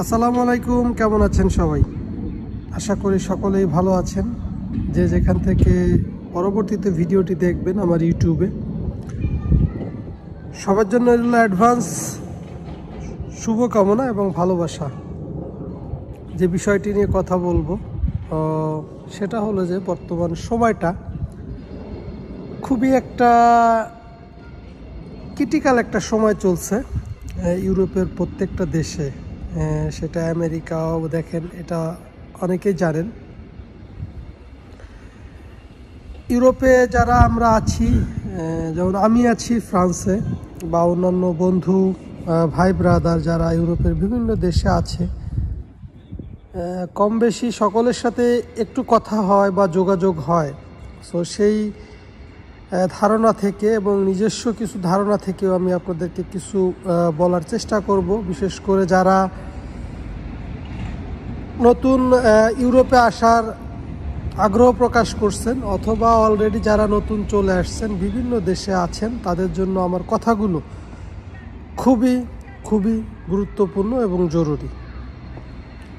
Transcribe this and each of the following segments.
আসসালামু আলাইকুম, কেমন আছেন সবাই? আশা করি সকলেই ভালো আছেন। যে যেখান থেকে পরবর্তীতে ভিডিওটি দেখবেন আমার ইউটিউবে, সবার জন্য রইল অ্যাডভান্স শুভকামনা এবং ভালোবাসা। যে বিষয়টি নিয়ে কথা বলবো সেটা হলো যে বর্তমান সময়টা খুবই একটা ক্রিটিক্যাল একটা সময় চলছে ইউরোপের প্রত্যেকটা দেশে, সেটা আমেরিকাও দেখেন, এটা অনেকেই জানেন। ইউরোপে যারা আমরা আছি, যেমন আমি আছি ফ্রান্সে, বা অন্যান্য বন্ধু ভাই ব্রাদার যারা ইউরোপের বিভিন্ন দেশে আছে, কম বেশি সকলের সাথে একটু কথা হয় বা যোগাযোগ হয়। সো সেই ধারণা থেকে এবং নিজস্ব কিছু ধারণা থেকেও আমি আপনাদেরকে কিছু বলার চেষ্টা করব, বিশেষ করে যারা নতুন ইউরোপে আসার আগ্রহ প্রকাশ করছেন অথবা অলরেডি যারা নতুন চলে আসছেন, বিভিন্ন দেশে আছেন, তাদের জন্য আমার কথাগুলো খুবই খুবই গুরুত্বপূর্ণ এবং জরুরি।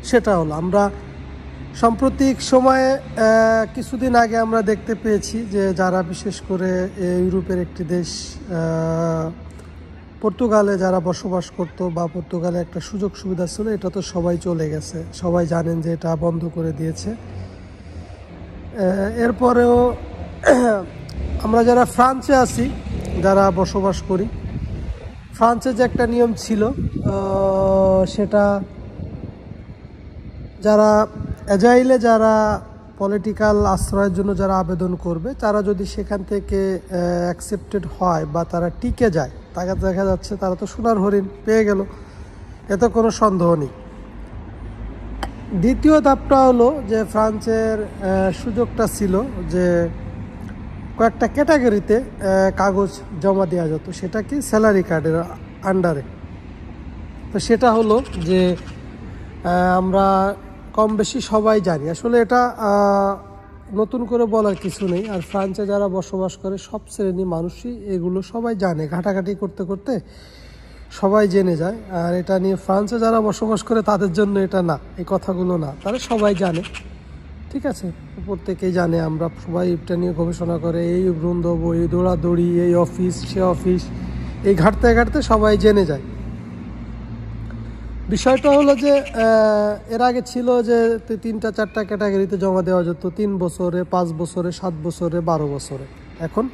সেটা হলো, আমরা সাম্প্রতিক সময়ে কিছুদিন আগে আমরা দেখতে পেয়েছি যে যারা বিশেষ করে ইউরোপের একটি দেশ পর্তুগালে যারা বসবাস করত বা পর্তুগালে একটা সুযোগ সুবিধা ছিল, এটা তো সবাই চলে গেছে, সবাই জানেন যে এটা বন্ধ করে দিয়েছে। এরপরেও আমরা যারা ফ্রান্সে আছি, যারা বসবাস করি, ফ্রান্সে যে একটা নিয়ম ছিল সেটা যারা এজাইলে যারা পলিটিক্যাল আশ্রয়ের জন্য যারা আবেদন করবে, তারা যদি সেখান থেকে অ্যাকসেপ্টেড হয় বা তারা টিকে যায়, তাকে দেখা যাচ্ছে তারা তো সোনার হরিণ পেয়ে গেল, এতে কোনো সন্দেহ নেই। দ্বিতীয় ধাপটা হলো যে ফ্রান্সের সুযোগটা ছিল যে কয়েকটা ক্যাটাগরিতে কাগজ জমা দেওয়া যেত, সেটা কি স্যালারি কার্ডের আন্ডারে। তো সেটা হলো যে আমরা কম বেশি সবাই জানি, আসলে এটা নতুন করে বলার কিছু নেই। আর ফ্রান্সে যারা বসবাস করে সব শ্রেণী মানুষই এগুলো সবাই জানে, ঘাটাঘাটি করতে করতে সবাই জেনে যায়। আর এটা নিয়ে ফ্রান্সে যারা বসবাস করে তাদের জন্য এটা না, এই কথাগুলো না, তারা সবাই জানে, ঠিক আছে, প্রত্যেকেই জানে। আমরা সবাই এটা নিয়ে গবেষণা করে, এই বৃন্দব, এই দৌড়াদৌড়ি, এই অফিস সে অফিস, এই ঘাটতে ঘাটতে সবাই জেনে যায়। বিষয়টা হলো যে এর আগে ছিল যে 3-4টা ক্যাটাগরিতে জমা দেওয়া যেত, 3 বছরে, 5 বছরে, 7 বছরে, 12 বছরে। এখন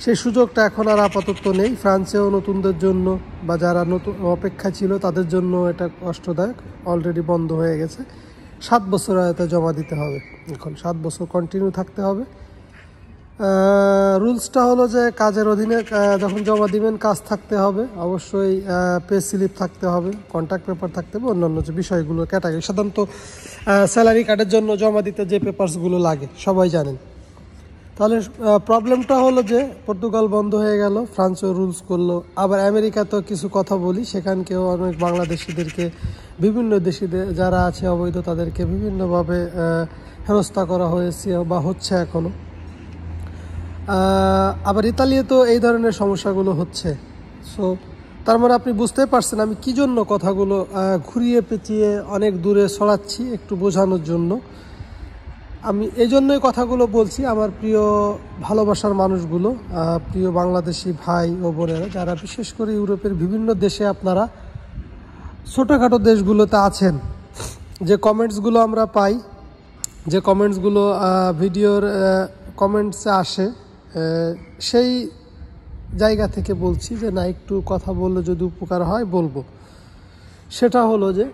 সেই সুযোগটা এখন আর আপাতত নেই। ফ্রান্সেও নতুনদের জন্য বা যারা নতুন অপেক্ষা ছিল তাদের জন্য এটা কষ্টদায়ক, অলরেডি বন্ধ হয়ে গেছে। 7 বছর আয়তে জমা দিতে হবে, এখন 7 বছর কন্টিনিউ থাকতে হবে। রুলসটা হলো যে কাজের অধীনে যখন জমা দিবেন কাজ থাকতে হবে, অবশ্যই পে স্লিপ থাকতে হবে, কন্ট্রাক্ট পেপার থাকতে হবে, অন্যান্য যে বিষয়গুলো ক্যাটাগরি, সাধারণত স্যালারি কার্ডের জন্য জমা দিতে যে পেপারসগুলো লাগে সবাই জানেন। তাহলে প্রবলেমটা হলো যে পর্তুগাল বন্ধ হয়ে গেল, ফ্রান্সও রুলস করলো। আবার আমেরিকাতেও কিছু কথা বলি, সেখানকেও অনেক বাংলাদেশিদেরকে, বিভিন্ন দেশিদের যারা আছে অবৈধ, তাদেরকে বিভিন্নভাবে হেনস্থা করা হয়েছে বা হচ্ছে এখনও। আবার ইতালিতে এই ধরনের সমস্যাগুলো হচ্ছে। সো তার মানে আপনি বুঝতেই পারছেন আমি কী জন্য কথাগুলো ঘুরিয়ে পেঁচিয়ে অনেক দূরে ছড়াচ্ছি, একটু বোঝানোর জন্য। আমি এই জন্যই কথাগুলো বলছি, আমার প্রিয় ভালোবাসার মানুষগুলো, প্রিয় বাংলাদেশি ভাই ও বোনেরা যারা বিশেষ করে ইউরোপের বিভিন্ন দেশে আপনারা ছোটোখাটো দেশগুলোতে আছেন, যে কমেন্টসগুলো আমরা পাই, যে কমেন্টসগুলো ভিডিওর কমেন্টসে আসে, সেই জায়গা থেকে বলছি যে না, একটু কথা বললে যদি উপকার হয় বলবো। সেটা হলো যে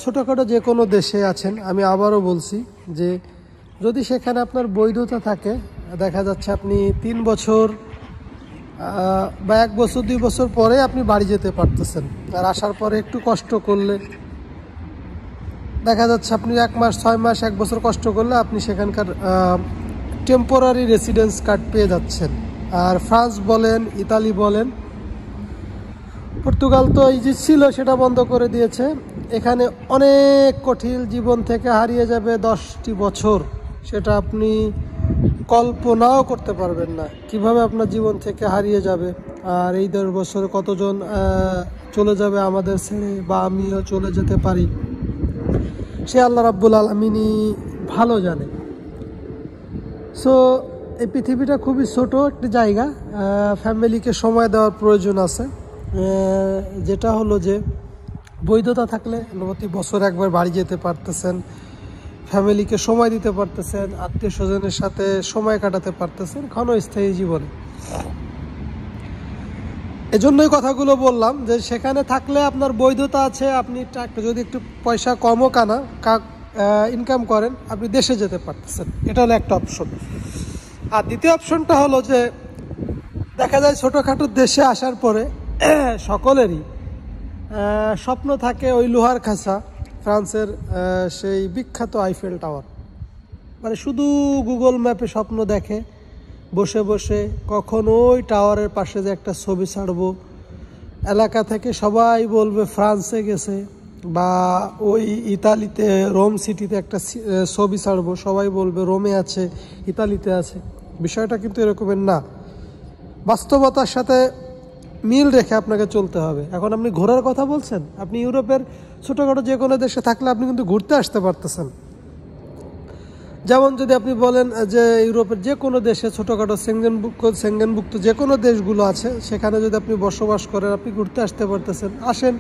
ছোটোখাটো যে কোনো দেশে আছেন, আমি আবারও বলছি যে যদি সেখানে আপনার বৈধতা থাকে, দেখা যাচ্ছে আপনি 3 বছর বা 1 বছর 2 বছর পরে আপনি বাড়ি যেতে পারতেছেন। আর আসার পরে একটু কষ্ট করলে দেখা যাচ্ছে আপনি 1 মাস, 6 মাস, 1 বছর কষ্ট করলে আপনি সেখানকার টেম্পোরারি রেসিডেন্স কার্ড পেয়ে যাচ্ছেন। আর ফ্রান্স বলেন, ইতালি বলেন, পর্তুগাল তো এই যে ছিল সেটা বন্ধ করে দিয়েছে। এখানে অনেক কঠিন জীবন থেকে হারিয়ে যাবে 10টি বছর, সেটা আপনি কল্পনাও করতে পারবেন না কিভাবে আপনার জীবন থেকে হারিয়ে যাবে। আর এই 10 বছরে কতজন চলে যাবে আমাদের ছেড়ে, বা আমিও চলে যেতে পারি, সে আল্লাহ রাব্বুল আলামিনই ভালো জানে। সো এই পৃথিবীটা খুবই ছোট একটি জায়গা, ফ্যামিলিকে সময় দেওয়ার প্রয়োজন আছে। যেটা হলো যে বৈধতা থাকলে প্রতি বছর একবার বাড়ি যেতে পারতেছেন, ফ্যামিলিকে সময় দিতে পারতেছেন, আত্মীয় স্বজনের সাথে সময় কাটাতে পারতেছেন ক্ষণস্থায়ী জীবনে। এজন্যই কথাগুলো বললাম যে সেখানে থাকলে আপনার বৈধতা আছে, আপনি যদি একটু পয়সা কমও ইনকাম করেন, আপনি দেশে যেতে পারতেছেন, এটা হলো একটা অপশন। আর দ্বিতীয় অপশনটা হলো যে দেখা যায় ছোটোখাটো দেশে আসার পরে সকলেরই স্বপ্ন থাকে ওই লোহার খাঁচা, ফ্রান্সের সেই বিখ্যাত আইফেল টাওয়ার। মানে শুধু গুগল ম্যাপে স্বপ্ন দেখে বসে বসে কখন ওই টাওয়ারের পাশে যে একটা ছবি ছাড়বো, এলাকা থেকে সবাই বলবে ফ্রান্সে গেছে, বা ওই ইতালিতে রোম সিটিতে একটা ছবি ছাড়বো, সবাই বলবে রোমে আছে, ইতালিতে আছে। বিষয়টা কিন্তু এরকমের না, বাস্তবতার সাথে মিল রেখে আপনাকে চলতে হবে। এখন আপনি ঘোরার কথা বলছেন, আপনি ইউরোপের ছোটোখাটো যে কোনো দেশে থাকলে আপনি কিন্তু ঘুরতে আসতে পারতেছেন। যেমন যদি আপনি বলেন যে ইউরোপের যে কোনো দেশে ছোটোখাটো সেঙ্গেনভুক্ত যে কোনো দেশগুলো আছে সেখানে যদি আপনি বসবাস করেন, আপনি ঘুরতে আসতে পারতেছেন। আসেন,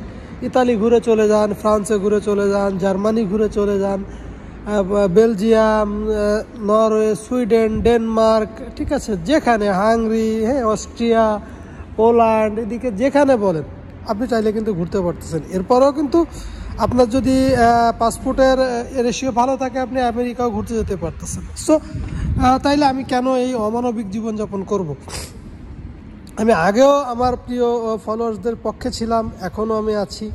ইতালি ঘুরে চলে যান, ফ্রান্সে ঘুরে চলে যান, জার্মানি ঘুরে চলে যান, বেলজিয়াম, নরওয়ে, সুইডেন, ডেনমার্ক, ঠিক আছে, যেখানে হাঙ্গরি, হ্যাঁ, অস্ট্রিয়া, পোল্যান্ড, এদিকে যেখানে বলেন আপনি চাইলে কিন্তু ঘুরতে পারতেছেন। এরপরেও কিন্তু আপনার যদি পাসপোর্টের রেশিও ভালো থাকে, আপনি আমেরিকাও ঘুরতে যেতে পারতেছেন। সো তাইলে আমি কেন এই অমানবিক জীবনযাপন করব? আমি আগেও আমার প্রিয় ফলোয়ার্সদের পক্ষে ছিলাম, এখনও আমি আছি,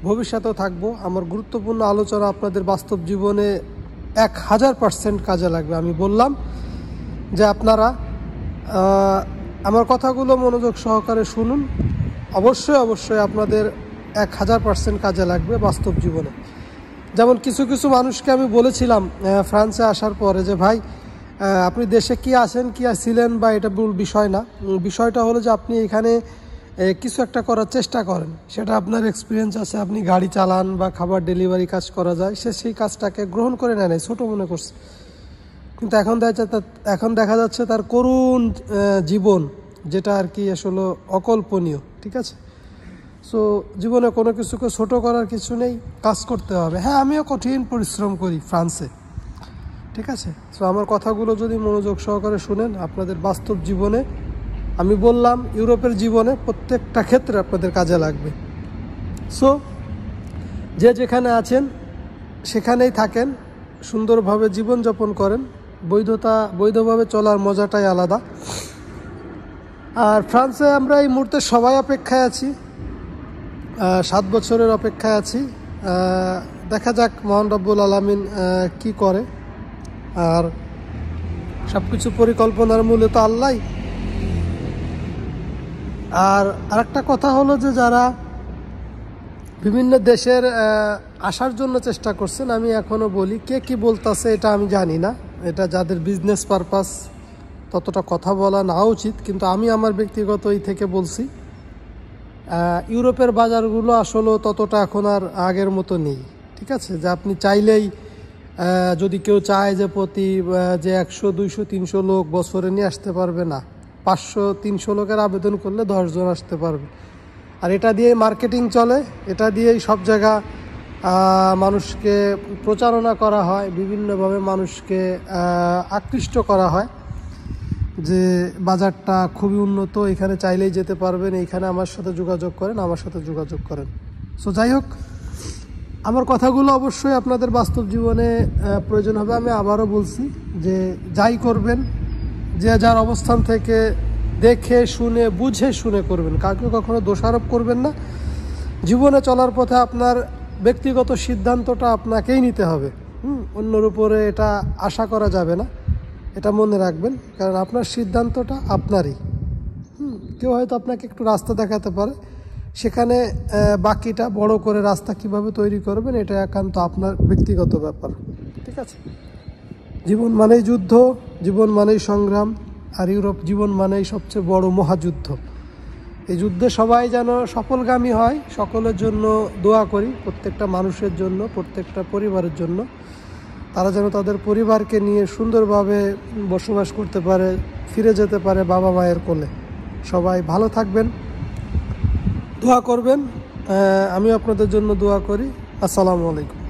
ভবিষ্যতেও থাকবো। আমার গুরুত্বপূর্ণ আলোচনা আপনাদের বাস্তব জীবনে 1000% কাজে লাগবে। আমি বললাম যে আপনারা আমার কথাগুলো মনোযোগ সহকারে শুনুন, অবশ্যই অবশ্যই আপনাদের 1000% কাজে লাগবে বাস্তব জীবনে। যেমন কিছু কিছু মানুষকে আমি বলেছিলাম ফ্রান্সে আসার পরে যে ভাই, আপনি দেশে কি আছেন কি ছিলেন বা এটা ভুল বিষয় না, বিষয়টা হলো যে আপনি এখানে কিছু একটা করার চেষ্টা করেন, সেটা আপনার এক্সপিরিয়েন্স আছে, আপনি গাড়ি চালান বা খাবার ডেলিভারি কাজ করা যায়, সে সেই কাজটাকে গ্রহণ করে নেয়, ছোটো মনে করছে। কিন্তু এখন দেখা যাচ্ছে তার করুণ জীবন, যেটা আর কি আসলে অকল্পনীয়, ঠিক আছে। সো জীবনে কোনো কিছুকে ছোটো করার কিছু নেই, কাজ করতে হবে। হ্যাঁ, আমিও কঠিন পরিশ্রম করি ফ্রান্সে, ঠিক আছে। সো আমার কথাগুলো যদি মনোযোগ সহকারে শুনেন, আপনাদের বাস্তব জীবনে, আমি বললাম ইউরোপের জীবনে প্রত্যেকটা ক্ষেত্রে আপনাদের কাজে লাগবে। সো যে যেখানে আছেন সেখানেই থাকেন, সুন্দরভাবে জীবনযাপন করেন, বৈধভাবে চলার মজাটাই আলাদা। আর ফ্রান্সে আমরা এই মুহূর্তে সবাই অপেক্ষায় আছি, 7 বছরের অপেক্ষায় আছি। দেখা যাক মহান রব্বুল আলামিন কি করে। আর সব কিছু পরিকল্পনার মূলে তো আল্লাহই। আর আরেকটা কথা হলো যে যারা বিভিন্ন দেশের আসার জন্য চেষ্টা করছেন, আমি এখনও বলি, কে কি বলতেছে এটা আমি জানি না, এটা যাদের বিজনেস পারপাস ততটা কথা বলা না উচিত, কিন্তু আমি আমার ব্যক্তিগত থেকে বলছি, ইউরোপের বাজারগুলো আসলে ততটা এখন আর আগের মতো নেই, ঠিক আছে। যে আপনি চাইলেই যদি কেউ চায় যে প্রতি যে 100, 200, 300 লোক বছরে নিয়ে আসতে পারবে না, 500, 300 লোকের আবেদন করলে 10 জন আসতে পারবে। আর এটা দিয়েই মার্কেটিং চলে, এটা দিয়েই সব জায়গা মানুষকে প্রচারণা করা হয়, বিভিন্নভাবে মানুষকে আকৃষ্ট করা হয় যে বাজারটা খুবই উন্নত, এখানে চাইলেই যেতে পারবেন, এইখানে আমার সাথে যোগাযোগ করেন। সো যাই হোক, আমার কথাগুলো অবশ্যই আপনাদের বাস্তব জীবনে প্রয়োজন হবে। আমি আবারও বলছি যে যাই করবেন, যে যার অবস্থান থেকে দেখে শুনে বুঝে শুনে করবেন, কাউকে কখনো দোষারোপ করবেন না। জীবনে চলার পথে আপনার ব্যক্তিগত সিদ্ধান্তটা আপনাকেই নিতে হবে, অন্যের উপরে এটা আশা করা যাবে না, এটা মনে রাখবেন। কারণ আপনার সিদ্ধান্তটা আপনারই। কেউ হয়তো আপনাকে একটু রাস্তা দেখাতে পারে, সেখানে বাকিটা বড় করে রাস্তা কিভাবে তৈরি করবেন এটা একান্ত আপনার ব্যক্তিগত ব্যাপার, ঠিক আছে। জীবন মানেই যুদ্ধ, জীবন মানেই সংগ্রাম, আর ইউরোপ জীবন মানেই সবচেয়ে বড় মহাযুদ্ধ। এই যুদ্ধে সবাই যেন সফলগামী হয়, সকলের জন্য দোয়া করি, প্রত্যেকটা মানুষের জন্য, প্রত্যেকটা পরিবারের জন্য। তারা যেন তাদের পরিবারকে নিয়ে সুন্দরভাবে বসবাস করতে পারে, ফিরে যেতে পারে বাবা মায়ের কোলে। সবাই ভালো থাকবেন, দোয়া করবেন, আমি আপনাদের জন্য দোয়া করি। আসসালামু আলাইকুম।